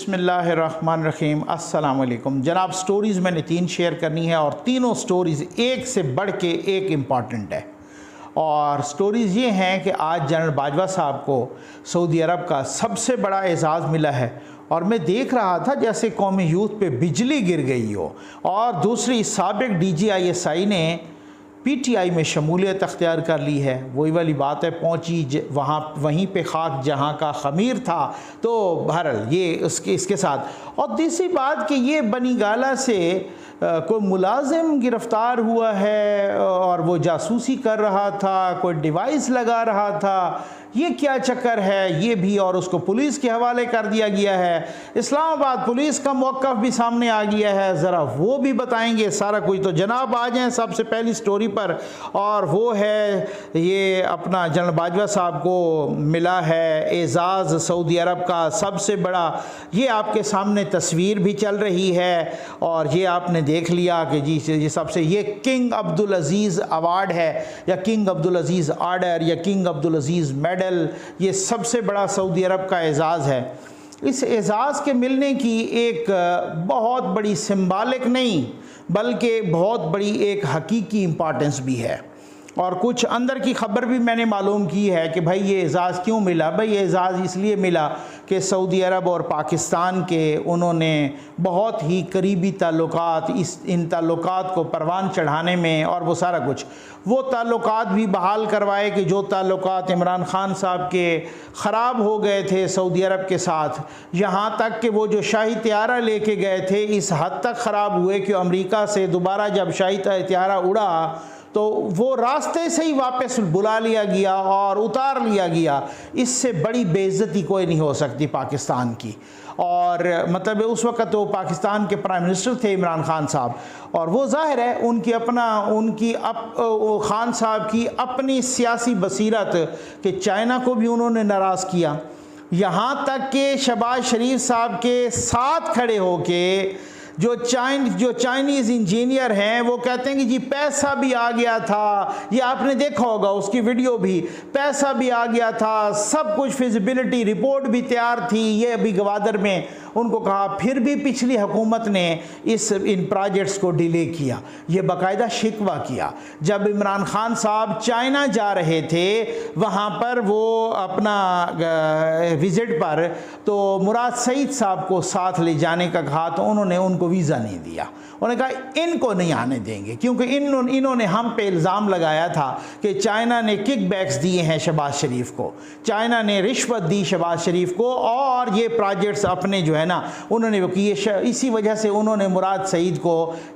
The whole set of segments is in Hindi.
बिस्मिल्लाहिर्रहमानिर्रहीम अस्सलाम वालेकुम जनाब। स्टोरीज़ मैंने 3 शेयर करनी है और तीनों स्टोरीज़ एक से बढ़ के एक इम्पॉर्टेंट है। और स्टोरीज़ ये हैं कि आज जनरल बाजवा साहब को सऊदी अरब का सबसे बड़ा एजाज़ मिला है और मैं देख रहा था जैसे कौमी यूथ पे बिजली गिर गई हो। और दूसरी, साबिक DGISI ने PTI में शमूलियत अख्तियार कर ली है। वही वाली बात है, पहुँची वहीं पे खाक जहाँ का ख़मीर था। तो बहरहाल ये इसके साथ। और तीसरी बात कि ये बनी गाला से कोई मुलाजिम गिरफ़्तार हुआ है और वो जासूसी कर रहा था, कोई डिवाइस लगा रहा था। ये क्या चक्कर है ये भी, और उसको पुलिस के हवाले कर दिया गया है। इस्लामाबाद पुलिस का मौक़िफ़ भी सामने आ गया है, ज़रा वो भी बताएंगे सारा कुछ। तो जनाब आ जाएँ सबसे पहली स्टोरी पर, और वो है ये अपना जनरल बाजवा साहब को मिला है एजाज़ सऊदी अरब का सबसे बड़ा। ये आपके सामने तस्वीर भी चल रही है और ये आपने देख लिया कि जी ये सबसे ये किंग अब्दुल अज़ीज़ अवार्ड है या किंग अब्दुल अज़ीज़ आर्डर या किंग अब्दुल अज़ीज़ मेडल। ये सबसे बड़ा सऊदी अरब का एजाज़ है। इस एजाज़ के मिलने की एक बहुत बड़ी सिंबॉलिक नहीं बल्कि बहुत बड़ी एक हकीकी इम्पॉर्टेंस भी है। और कुछ अंदर की ख़बर भी मैंने मालूम की है कि भाई ये एजाज़ क्यों मिला। भाई ये एजाज़ इसलिए मिला कि सऊदी अरब और पाकिस्तान के उन्होंने बहुत ही करीबी ताल्लुकात, इन ताल्लुकात को परवान चढ़ाने में और वो सारा कुछ, वो ताल्लुकात भी बहाल करवाए कि जो ताल्लुकात इमरान ख़ान साहब के ख़राब हो गए थे सऊदी अरब के साथ। यहाँ तक कि वो जो शाही त्यारा लेके गए थे इस हद तक ख़राब हुए कि अमेरिका से दोबारा जब शाही त्यारा उड़ा तो वो रास्ते से ही वापस बुला लिया गया और उतार लिया गया। इससे बड़ी बेइज्जती कोई नहीं हो सकती पाकिस्तान की। और मतलब उस वक़्त तो पाकिस्तान के प्राइम मिनिस्टर थे इमरान ख़ान साहब, और वो ज़ाहिर है उनकी ख़ान साहब की अपनी सियासी बसीरत कि चाइना को भी उन्होंने नाराज़ किया। यहाँ तक कि शहबाज शरीफ साहब के साथ खड़े होके जो चाइनीज़ इंजीनियर हैं वो कहते हैं कि जी पैसा भी आ गया था। ये आपने देखा होगा उसकी वीडियो भी, पैसा भी आ गया था, सब कुछ फिजिबिलिटी रिपोर्ट भी तैयार थी। ये अभी गवादर में उनको कहा, फिर भी पिछली हुकूमत ने इन प्रोजेक्ट्स को डिले किया। ये बाकायदा शिकवा किया। जब इमरान ख़ान साहब चाइना जा रहे थे वहाँ पर वो अपना विज़िट पर, तो मुराद सईद साहब को साथ ले जाने का कहा तो उन्होंने उनको वीज़ा नहीं दिया। उन्होंने कहा इनको नहीं आने देंगे क्योंकि इन्होंने हम पे इल्ज़ाम लगाया था कि चाइना ने किकबैक्स दिए हैं शहबाज शरीफ को, चाइना ने रिश्वत दी शहबाज शरीफ को और ये प्रोजेक्ट्स अपने जो है ना उन्होंने वो किए। इसी वजह से उन्होंने मुराद सईद को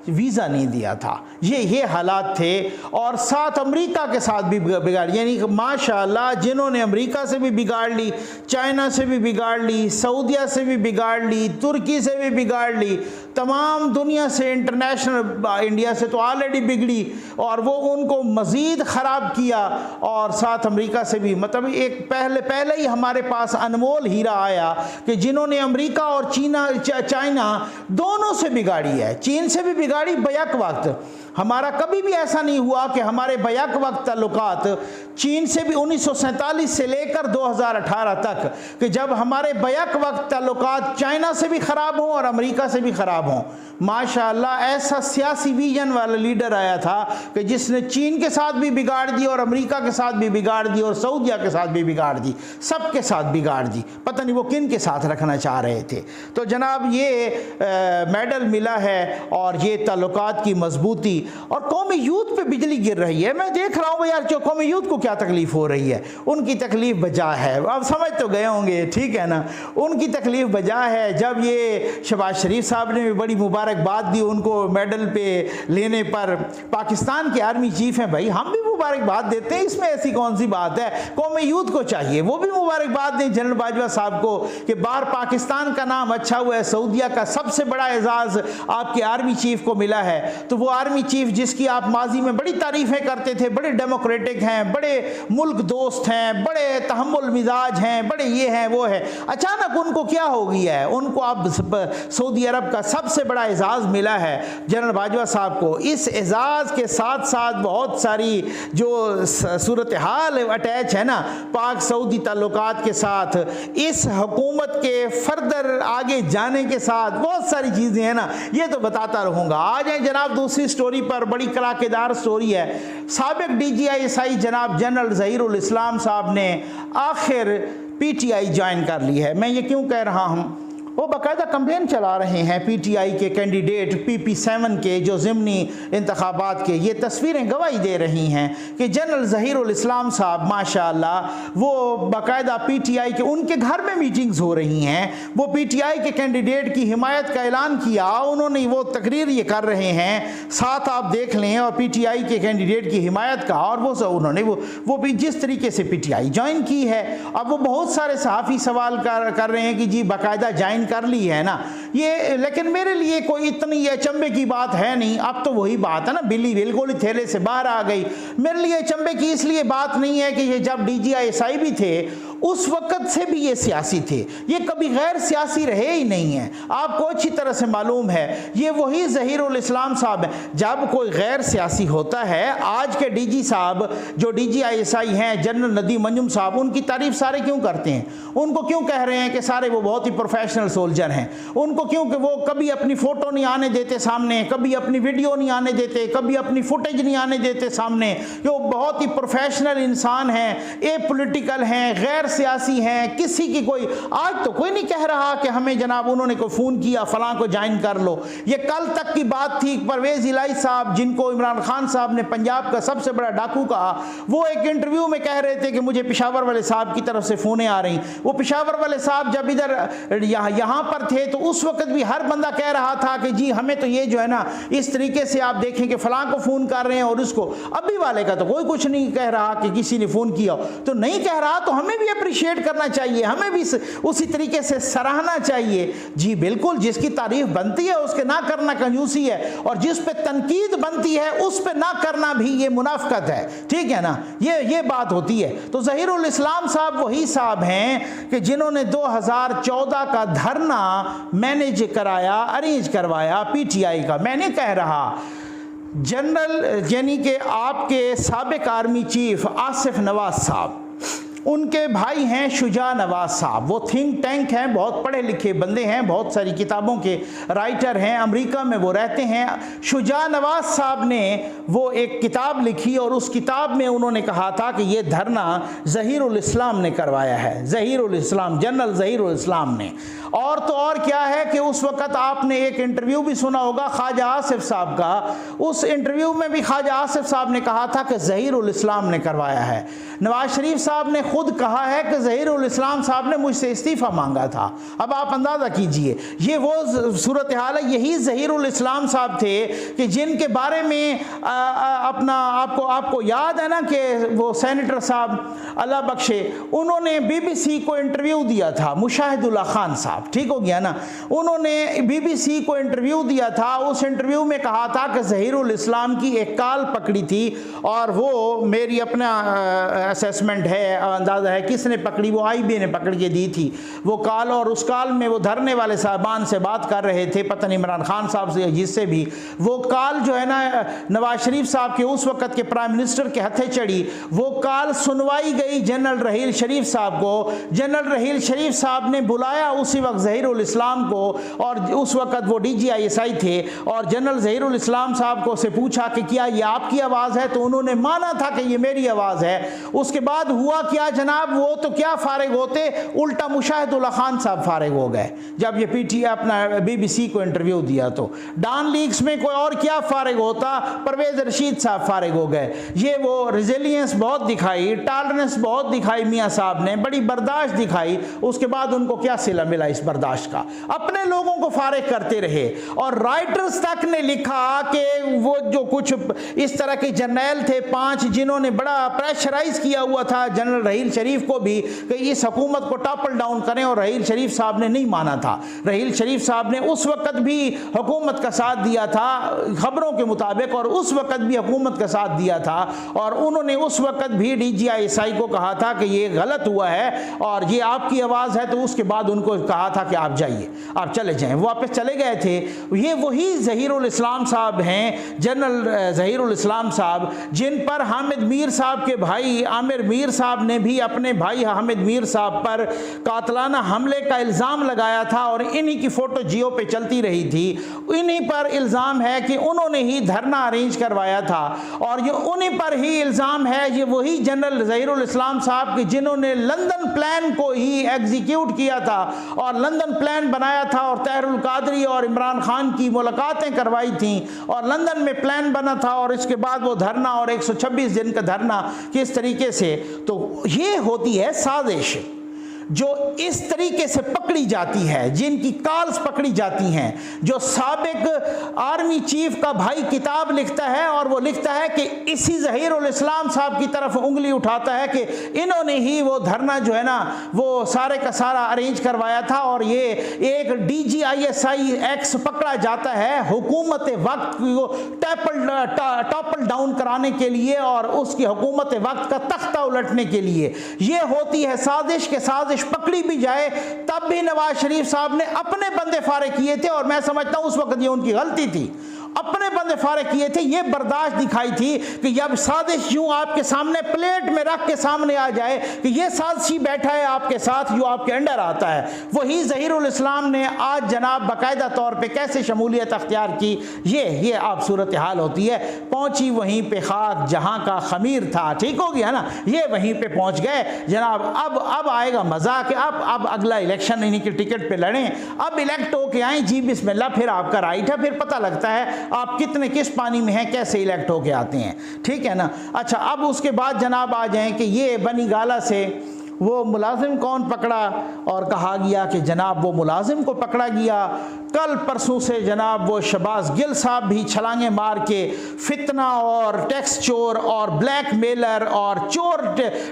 वीज़ा नहीं दिया था। ये हालात थे। और साथ अमेरिका के साथ भी बिगाड़, यानी माशाअल्लाह जिन्होंने अमेरिका से भी बिगाड़ ली, चाइना से भी बिगाड़ ली, सऊदिया से भी बिगाड़ ली, तुर्की से भी बिगाड़ ली, तमाम दुनिया से, इंटरनेशनल इंडिया से तो ऑलरेडी बिगड़ी और वो उनको मज़ीद ख़राब किया। और साथ अमेरिका से भी, मतलब एक पहले ही हमारे पास अनमोल हीरा आया कि जिन्होंने अमेरिका और चाइना दोनों से बिगाड़ी है। चीन से भी बिगाड़ी बैक वक्त। हमारा कभी भी ऐसा नहीं हुआ कि हमारे बैक वक्त ताल्लुकात चीन से भी 1947 से लेकर 2018 तक कि जब हमारे बैक वक्त ताल्लुकात चाइना से भी ख़राब हों और अमेरिका से भी ख़राब हों। माशाअल्लाह ऐसा सियासी विजन वाला लीडर आया था कि जिसने चीन के साथ भी बिगाड़ दी और अमेरिका के साथ भी बिगाड़ दी और सऊदिया के साथ भी बिगाड़ दी, सबके साथ बिगाड़ दी। पता नहीं वो किन के साथ रखना चाह रहे थे। तो जनाब ये मेडल मिला है और ये ताल्लुकात की मजबूती। और कौमी यूथ पे बिजली गिर रही है। मैं देख रहा हूँ यार जो कौमी यूथ को क्या तकलीफ़ हो रही है, उनकी तकलीफ़ बजा है। अब समझ तो गए होंगे, ठीक है ना, उनकी तकलीफ़ बजा है। जब ये शहबाज शरीफ साहब ने भी बड़ी मुबारकबाद दी उनको मेडल पे लेने पर, पाकिस्तान के आर्मी चीफ हैं भाई, हम भी मुबारकबाद देते हैं, इसमें ऐसी कौन सी बात है। कौमी यूथ को चाहिए वो भी मुबारकबाद दें जनरल बाजवा साहब को कि बाहर पाकिस्तान का नाम अच्छा हुआ है, सऊदिया का सबसे बड़ा एजाज़ आपके आर्मी चीफ को मिला है। तो वो आर्मी चीफ जिसकी आप माजी में बड़ी तारीफ़ें करते थे, बड़े डेमोक्रेटिक हैं, बड़े मुल्क दोस्त हैं, बड़े तहम्मुल मिजाज हैं, बड़े ये हैं वो है, अचानक उनको क्या हो गया है? उनको अब सऊदी अरब का सबसे बड़ा एजाज़ मिला है जनरल बाजवा साहब को। इस एजाज़ के साथ साथ बहुत सारी जो सूरत हाल अटैच है ना पाक सऊदी ताल्लुकात के साथ, इस हुकूमत के फर्दर आगे जाने के साथ बहुत सारी चीज़ें हैं ना, ये तो बताता रहूँगा। आ जाए जनाब दूसरी स्टोरी पर, बड़ी कलाकेदार स्टोरी है। साबिक DGI जनाब जनरल ज़हीरुल इस्लाम साहब ने आखिर PTI ज्वाइन कर ली है। मैं ये क्यों कह रहा हूँ, वो बाकायदा कंपेन चला रहे हैं PTI के कैंडिडेट PP7 के जो ज़िमनी इंतखाबात के, ये तस्वीरें गवाही दे रही हैं कि जनरल ज़हीरुल इस्लाम साहब माशाअल्लाह वो बाकायदा PTI के, उनके घर में मीटिंग्स हो रही हैं, वो PTI के कैंडिडेट की हिमायत का ऐलान किया उन्होंने, वो तकरीर ये कर रहे हैं, साथ आप देख लें, और PTI के कैंडिडेट की हिमायत का, और वो उन्होंने वो भी जिस तरीके से PTI ज्वाइन की है। अब वो बहुत सारे सहाफ़ी सवाल कर रहे हैं कि जी बाकायदा ज्वाइन कर ली है ना ये, लेकिन मेरे लिए कोई इतनी अचंभे की बात है नहीं। अब तो वही बात है ना, बिल्ली बिल्कुल ही थैले से बाहर आ गई। मेरे लिए अचंभे की इसलिए बात नहीं है कि ये जब DGI भी थे उस वक़्त से भी ये सियासी थे, ये कभी गैर सियासी रहे ही नहीं हैं। आपको अच्छी तरह से मालूम है ये वही ज़हीरुल इस्लाम साहब हैं। जब कोई गैर सियासी होता है, आज के DG साहब जो DGI हैं जनरल नदीम अंजुम साहब, उनकी तारीफ सारे क्यों करते हैं? उनको क्यों कह रहे हैं कि सारे वो बहुत ही प्रोफेशनल सोल्जर हैं? उनको क्यों कि वो कभी अपनी फ़ोटो नहीं आने देते सामने, कभी अपनी वीडियो नहीं आने देते, कभी अपनी फुटेज नहीं आने देते सामने, जो बहुत ही प्रोफेशनल इंसान हैं, ए पॉलिटिकल हैं, गैर सियासी हैं, किसी की कोई, आज तो कोई नहीं कह रहा कि हमें जनाब उन्होंने कोई फ़ोन किया फ़लाँ को ज्वाइन कर लो। ये कल तक की बात थी। परवेज़ इलाही साहब, जिनको इमरान खान साहब ने पंजाब का सबसे बड़ा डाकू कहा, वो एक इंटरव्यू में कह रहे थे कि मुझे पेशावर वाले साहब की तरफ से फ़ोनें आ रही। वो पेशावर वाले साहब जब इधर यहाँ पर थे तो उस वक्त भी हर बंदा कह रहा था कि जी हमें तो ये जो है ना इस तरीके से आप देखें कि फ़लाँ को फ़ोन कर रहे हैं और उसको। अभी वाले का तो कोई कुछ नहीं कह रहा कि किसी ने फ़ोन किया, तो नहीं कह रहा तो हमें भी अप्रिशिएट करना चाहिए, हमें भी उसी तरीके से सराहना चाहिए। जी बिल्कुल, जिसकी तारीफ बनती है उसके ना करना कंजूसी है, और जिस पे तनकीद बनती है उस पे ना करना भी ये मुनाफकत है। ठीक है ना, ये बात होती है। तो ज़हीरुल इस्लाम साहब वही साहब हैं कि जिन्होंने 2014 का धरना मैनेज कराया, अरेंज करवाया PTI का। मैं नहीं कह रहा, जनरल यानी कि आपके साबिक आर्मी चीफ आसिफ नवाज साहब, उनके भाई हैं शुजा नवाज साहब, वो थिंक टैंक हैं, बहुत पढ़े लिखे बंदे हैं, बहुत सारी किताबों के राइटर हैं, अमेरिका में वो रहते हैं। शुजा नवाज साहब ने वो एक किताब लिखी और उस किताब में उन्होंने कहा था कि ये धरना ज़हीरुल इस्लाम ने करवाया है, ज़हीरुल इस्लाम, जनरल ज़हीरुल इस्लाम ने। और तो और क्या है कि उस वक़्त आपने एक इंटरव्यू भी सुना होगा ख्वाजा आसिफ साहब का, उस इंटरव्यू में भी ख्वाजा आसिफ साहब ने कहा था कि ज़हीरुल इस्लाम ने करवाया है। नवाज शरीफ साहब ने खुद कहा है कि ज़हीरुल इस्लाम साहब ने मुझसे इस्तीफ़ा मांगा था। अब आप अंदाज़ा कीजिए, ये वो सूरत हाल है। यही ज़हीरुल इस्लाम साहब थे कि जिनके बारे में अपना आपको याद है ना कि वो सेनेटर साहब अल्लाह बख्शे, उन्होंने BBC को इंटरव्यू दिया था, मुशाहिदुल्लाह खान साहब, ठीक हो गया ना, उन्होंने BBC को इंटरव्यू दिया था। उस इंटरव्यू में कहा था कि ज़हीरुल इस्लाम की एक काल पकड़ी थी, और वो मेरी अपना असेसमेंट है, अंदाज़ा है किसने पकड़ी, वो IB ने पकड़ के दी थी वो काल। और उस काल में वो धरने वाले साहबान से बात कर रहे थे, पता नहीं इमरान खान साहब से, जिससे भी वो काल जो है ना नवाज शरीफ साहब के उस वक़्त के प्राइम मिनिस्टर के हथे चढ़ी। वो काल सुनवाई गई जनरल रहील शरीफ साहब को। जनरल रहील शरीफ साहब ने बुलाया उसी वक्त ज़हीरुल इस्लाम को, और उस वक़्त वो DGI थे, और जनरल ज़हीरुल इस्लाम साहब को से पूछा कि क्या ये आपकी आवाज़ है, तो उन्होंने माना था कि ये मेरी आवाज़ है। उसके बाद हुआ क्या जनाब, वो तो क्या फारिग होते, उल्टा मुशाहिदुल्लाह खान साहब फारिग हो गए जब ये PTI अपना BBC को इंटरव्यू दिया। तो डॉन लीक्स में कोई और क्या फारिग होता, परवेज़ रशीद साहब फारिग हो गए। ये वो रेजिलियंस बहुत दिखाई, टॉलरेंस बहुत दिखाई मियाँ साहब ने, बड़ी बर्दाश्त दिखाई, उसके बाद उनको क्या सिला मिला इस बर्दाश्त का, अपने लोगों को फारिग करते रहे। और राइटर्स तक ने लिखा कि वो जो कुछ इस तरह के जर्नैल थे 5 जिन्होंने बड़ा प्रेशराइज किया हुआ था जनरल रहील शरीफ को भी कि इस हुकूमत को टॉपल डाउन करें, और रहील शरीफ साहब ने नहीं माना था। रहील शरीफ साहब ने उस वक्त भी हुकूमत का साथ दिया था खबरों के मुताबिक, और उस वक्त भी हुकूमत का साथ दिया था, और उन्होंने उस वक्त भी DGI को कहा था कि ये गलत हुआ है और ये आपकी आवाज़ है। तो उसके बाद उनको कहा था कि आप जाइए, आप चले जाएं, वापस चले गए थे। ये वही ज़हीरुल इस्लाम साहब हैं, जनरल ज़हीरुल इस्लाम साहब, जिन पर हामिद मीर साहब के भाई आमिर मीर साहब ने भी अपने भाई हामिद मीर साहब पर कातलाना हमले का इल्ज़ाम लगाया था, और इन्हीं की फ़ोटो जियो पे चलती रही थी। इन्हीं पर इल्ज़ाम है कि उन्होंने ही धरना अरेंज करवाया था, और ये उन्हीं पर ही इल्ज़ाम है, ये वही जनरल ज़हीरुल इस्लाम साहब के जिन्होंने लंदन प्लान को ही एग्जीक्यूट किया था, और लंदन प्लान बनाया था, और तहरुल कादरी और इमरान खान की मुलाकातें करवाई थी, और लंदन में प्लान बना था, और इसके बाद वो धरना और 126 दिन का धरना किस तरीके से। तो ये होती है साजिश जो इस तरीके से पकड़ी जाती है, जिनकी कॉल्स पकड़ी जाती हैं। जो साबिक आर्मी चीफ का भाई किताब लिखता है, और वो लिखता है कि इसी ज़हीरुल इस्लाम साहब की तरफ उंगली उठाता है कि इन्होंने ही वो धरना जो है ना वो सारे का सारा अरेंज करवाया था। और ये एक DGISI एक्स पकड़ा जाता है हुकूमत वक्त को टॉपल डाउन कराने के लिए, और उसकी हुकूमत वक्त का तख्ता उलटने के लिए। ये होती है साजिश के साजिश पकड़ी भी जाए तब भी नवाज शरीफ साहब ने अपने बंदे फारे किए थे, और मैं समझता हूं उस वक्त ये उनकी गलती थी। अपने बंदे फारे किए थे, ये बर्दाश्त दिखाई थी कि जब साजिश यूं आपके सामने प्लेट में रख के सामने आ जाए कि ये साजिशी बैठा है आपके साथ, जो आपके अंडर आता है। वही ज़हीरुल इस्लाम ने आज जनाब बाकायदा तौर पे कैसे शमूलियत अख्तियार की, ये आप सूरत हाल होती है। पहुंची वहीं पे खाक जहां का खमीर था, ठीक हो गया ना, ये वहीं पे पहुंच गए जनाब। अब आएगा मजा कि अब अगला इलेक्शन इन्हीं के टिकट पे लड़ें, अब इलेक्ट होके आए, जी बिस्मिल्लाह, फिर आपका राइट है, फिर पता लगता है आप कितने किस पानी में हैं, कैसे इलेक्ट होके आते हैं, ठीक है ना। अच्छा, अब उसके बाद जनाब आ जाएं कि ये बनी गाला से वो मुलाजिम कौन पकड़ा, और कहा गया कि जनाब वो मुलाजिम को पकड़ा गया। कल परसों से जनाब वो शहबाज गिल साहब भी छलांगे मार के फितना और टैक्स चोर और ब्लैक मेलर और चोर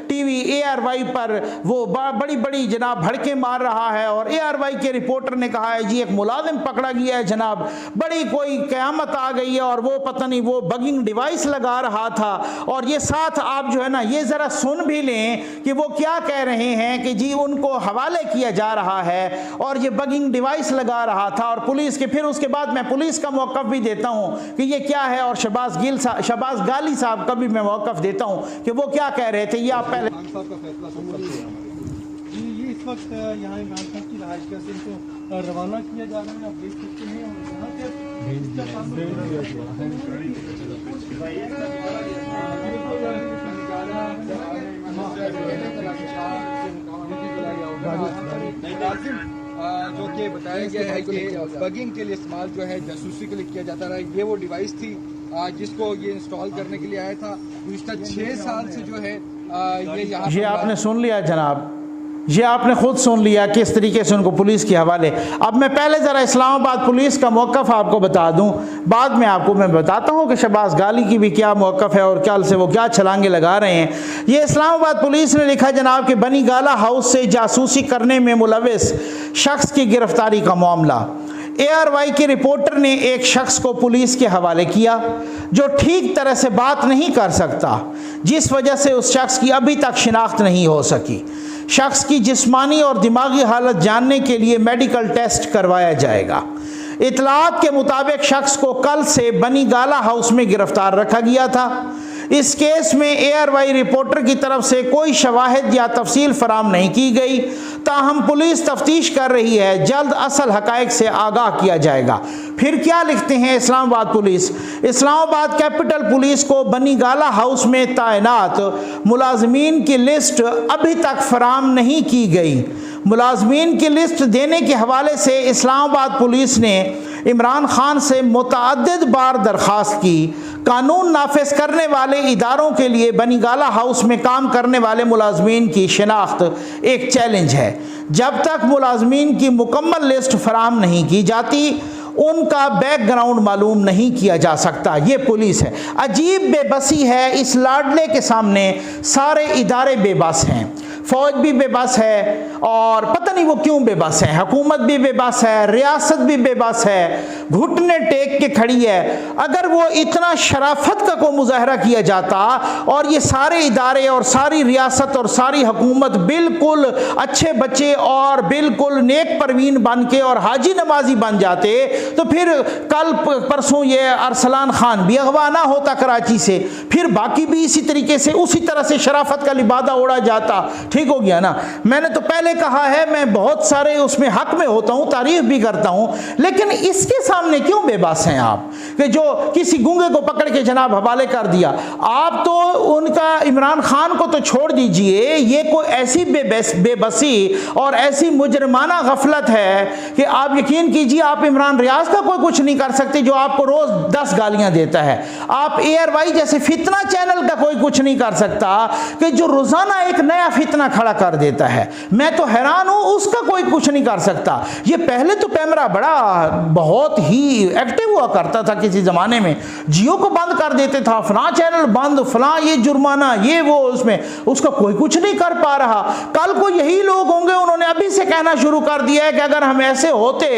TV ARY पर वो बड़ी बड़ी जनाब भड़के मार रहा है। और ARY के रिपोर्टर ने कहा है जी एक मुलाजिम पकड़ा गया है जनाब, बड़ी कोई क़यामत आ गई है, और वो पता नहीं वो बगिंग डिवाइस लगा रहा था। और ये साथ आप जो है ना ये ज़रा सुन भी लें कि वो क्या कह रहे हैं कि जी उनको हवाले किया जा रहा है, और ये बगिंग डिवाइस लगा रहा था, और पुलिस के, फिर उसके बाद मैं पुलिस का मौक़िफ़ भी देता हूं कि ये क्या है, और शहबाज गाली साहब का भी मैं मौक़िफ़ देता हूं कि वो क्या कह रहे थे। ये आप पहले ये इस वक्त यहाँ इमरान खान की रहायशगाह से इनको रवाना किया जा रहा है, आप देख सकते हैं। जो कि बताया गया है कि बगिंग के लिए इस्तेमाल जो है जासूसी के लिए किया जाता रहा, ये वो डिवाइस थी जिसको ये इंस्टॉल करने के लिए आया था। गुज़िश्ता 6 साल से जो है ये आपने सुन लिया जनाब, ये आपने खुद सुन लिया किस तरीके से उनको पुलिस के हवाले। अब मैं पहले ज़रा इस्लामाबाद पुलिस का मौक़िफ़ आपको बता दूं, बाद में आपको मैं बताता हूं कि शहबाज गाली की भी क्या मौक़िफ़ है और कल से वो क्या छलांगे लगा रहे हैं। ये इस्लामाबाद पुलिस ने लिखा जनाब कि बनी गाला हाउस से जासूसी करने में मुलविस शख्स की गिरफ्तारी का मामला। ARY के रिपोर्टर ने एक शख्स को पुलिस के हवाले किया जो ठीक तरह से बात नहीं कर सकता, जिस वजह से उस शख्स की अभी तक शिनाख्त नहीं हो सकी। शख्स की जिस्मानी और दिमागी हालत जानने के लिए मेडिकल टेस्ट करवाया जाएगा। इतलात के मुताबिक शख्स को कल से बनी गाला हाउस में गिरफ्तार रखा गया था। इस केस में ARY रिपोर्टर की तरफ से कोई शवाहिद या तफसील फराम नहीं की गई, ताहम पुलिस तफ्तीश कर रही है, जल्द असल हकायक से आगाह किया जाएगा। फिर क्या लिखते हैं Islamabad police, Islamabad capital police को बनी गाला हाउस में तैनात मुलाजमीन की लिस्ट अभी तक फराम नहीं की गई। मुलाजमीन की लिस्ट देने के हवाले से इस्लामाबाद पुलिस ने इमरान खान से मुतअद्दिद बार दरख्वास्त की। कानून नाफिज करने वाले इदारों के लिए बनीगाला हाउस में काम करने वाले मुलाजमीन की शिनाख्त एक चैलेंज है। जब तक मुलाजमीन की मुकम्मल लिस्ट फराहम नहीं की जाती, उनका बैकग्राउंड मालूम नहीं किया जा सकता। ये पुलिस है। अजीब बेबसी है इस लाडले के सामने। सारे इदारे बेबस हैं, फौज भी बेबस है और पता नहीं वो क्यों बेबस है, हुकूमत भी बेबस है, रियासत भी बेबस है, घुटने टेक के खड़ी है। अगर वो इतना शराफत का को मुजाहरा किया जाता और ये सारे इदारे और सारी रियासत और सारी हुकूमत बिल्कुल अच्छे बच्चे और बिल्कुल नेक परवीन बन के और हाजी नमाजी बन जाते, तो फिर कल परसों ये अरसलान खान भी अगवा ना होता कराची से, फिर बाकी भी इसी तरीके से उसी तरह से शराफत का लिबादा उड़ा जाता। ठीक हो गया ना। मैंने तो पहले कहा है, मैं बहुत सारे उसमें हक में होता हूं, तारीफ भी करता हूं, लेकिन इसके सामने क्यों बेबस हैं आप कि जो किसी गूंगे को पकड़ के जनाब हवाले कर दिया। आप तो उनका इमरान खान को तो छोड़ दीजिए, ये कोई ऐसी बेबसी और ऐसी मुजरमाना गफलत है कि आप यकीन कीजिए आप इमरान रियाज का कोई कुछ नहीं कर सकते जो आपको रोज 10 गालियां देता है। आप ARY जैसे फितना चैनल का कोई कुछ नहीं कर सकता कि जो रोजाना एक नया फितना खड़ा कर देता है। मैं तो हैरान हूं, उसका कोई कुछ नहीं कर सकता। ये पहले तो कैमरा बड़ा बहुत ही एक्टिव हुआ करता था किसी जमाने में, जियो को बंद कर देते था, फलां चैनल बंद, फलां ये जुर्माना, ये वो, उसमें उसका कोई कुछ नहीं कर पा रहा। कल को यही लोग होंगे, उन्होंने अभी से कहना शुरू कर दिया है कि अगर हम ऐसे होते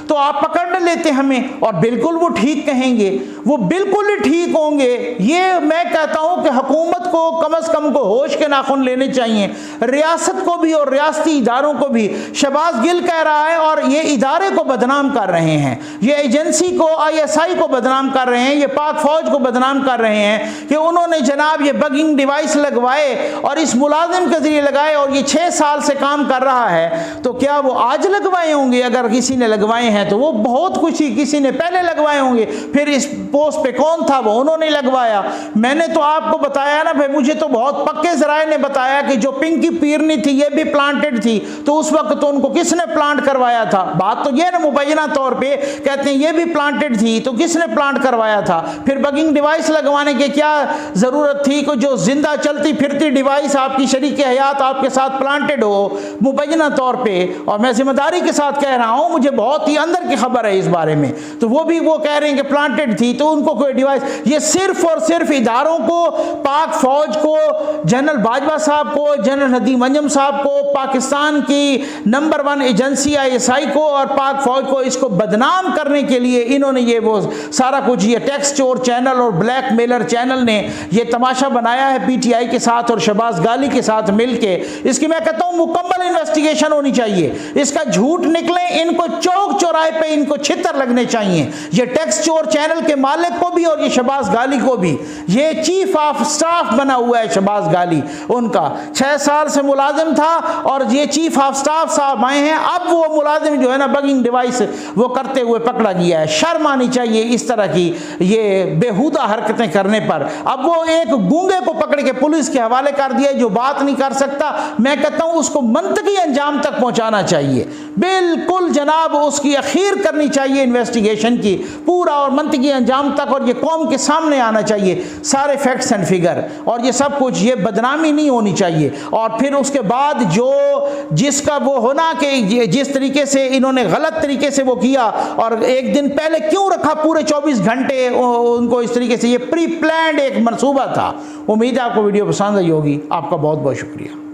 तो आप पकड़ लेते हमें, और बिल्कुल वो ठीक कहेंगे, वो बिल्कुल ही ठीक होंगे। ये मैं कहता हूं कि हुकूमत को कम से कम को होश के नाखून लेने चाहिए, रियासत को भी और रियासती इदारों को भी। शहबाज गिल कह रहा है और ये इदारे को बदनाम कर रहे हैं, ये एजेंसी को, ISI को बदनाम कर रहे हैं, ये पाक फौज को बदनाम कर रहे हैं कि उन्होंने जनाब ये बगिंग डिवाइस लगवाए और इस मुलाजिम के जरिए लगाए और ये 6 साल से काम कर रहा है। तो क्या वो आज लगवाए होंगे? अगर किसी ने लगवाए हैं तो वो बहुत कुछ ही किसी ने पहले लगवाए होंगे। फिर इस पोस्ट पे कौन था? वो उन्होंने लगवाया। मैंने तो आपको बताया ना भाई, मुझे तो बहुत पक्के जराए ने बताया कि जो पिंकी पीरनी थी ये भी प्लांटेड थी, तो उस वक्त तो उनको किसने प्लांट करवाया था? बात तो ये ना मुबैना तौर पे कहते हैं ये भी प्लांटेड थी, तो किसने प्लांट करवाया था? फिर बगिंग डिवाइस लगवाने की क्या जरूरत थी कि जो जिंदा चलती फिरती डिवाइस आपकी शरीक हयात आपके साथ प्लांटेड हो मुबैना तौर पे? और मैं जिम्मेदारी के साथ कह रहा हूं, मुझे बहुत ही अंदर की खबर है इस बारे में। तो वो भी वो कह रहे हैं कि प्लांटेड थी, तो उनको कोई डिवाइस, ये सिर्फ और सिर्फ इदारों को, पाक फौज को, जनरल बाजवा साहब को, जनरल नदीम अंजम साहब को, पाकिस्तान की नंबर 1 एजेंसी ISI को और पाक फौज को, इसको बदनाम करने के लिए इन्होंने ये वो सारा कुछ, ये टैक्स चोर चैनल और ब्लैक मेलर चैनल ने ये तमाशा बनाया है PTI के साथ और शहबाज गाली के साथ मिलके। इसकी मैं कहता हूं मुकम्मल इन्वेस्टिगेशन होनी चाहिए, इसका झूठ निकले, इनको चौक चौराहे पे इनको छितर लगने चाहिए, ये टैक्स चोर चैनल के मालिक को भी और ये शहबाज गाली को भी। ये चीफ ऑफ स्टाफ बना हुआ है शहबाज गाली, उनका 6 साल से मुलाजिम था और ये चीफ ऑफ स्टाफ साहब आए हैं। अब वो मुलाजिम जो है ना बगिंग डिवाइस वो करते हुए पकड़ा गया है। शर्म आनी चाहिए इस तरह की ये बेहुदा हरकतें करने पर। अब वो एक गूंगे को पकड़ के पुलिस के हवाले कर दिया जो बात नहीं कर सकता। मैं कहता हूं उसको मंतकी अंजाम तक पहुंचाना चाहिए, बिल्कुल जनाब उसकी अखीर करनी चाहिए इन्वेस्टिगेशन की, पूरा और मंतकी अंजाम तक, और ये कौम के सामने आना चाहिए सारे फैक्ट्स एंड फिगर और ये सब कुछ। ये बदनामी नहीं होनी चाहिए। और फिर उसके बाद जो जिसका वो होना कि जिस तरीके से इन्होंने गलत तरीके से वो किया और एक दिन पहले क्यों रखा, पूरे 24 घंटे उनको इस तरीके से, ये प्री प्लान्ड एक मंसूबा था। उम्मीद है आपको वीडियो पसंद आई होगी। आपका बहुत बहुत शुक्रिया।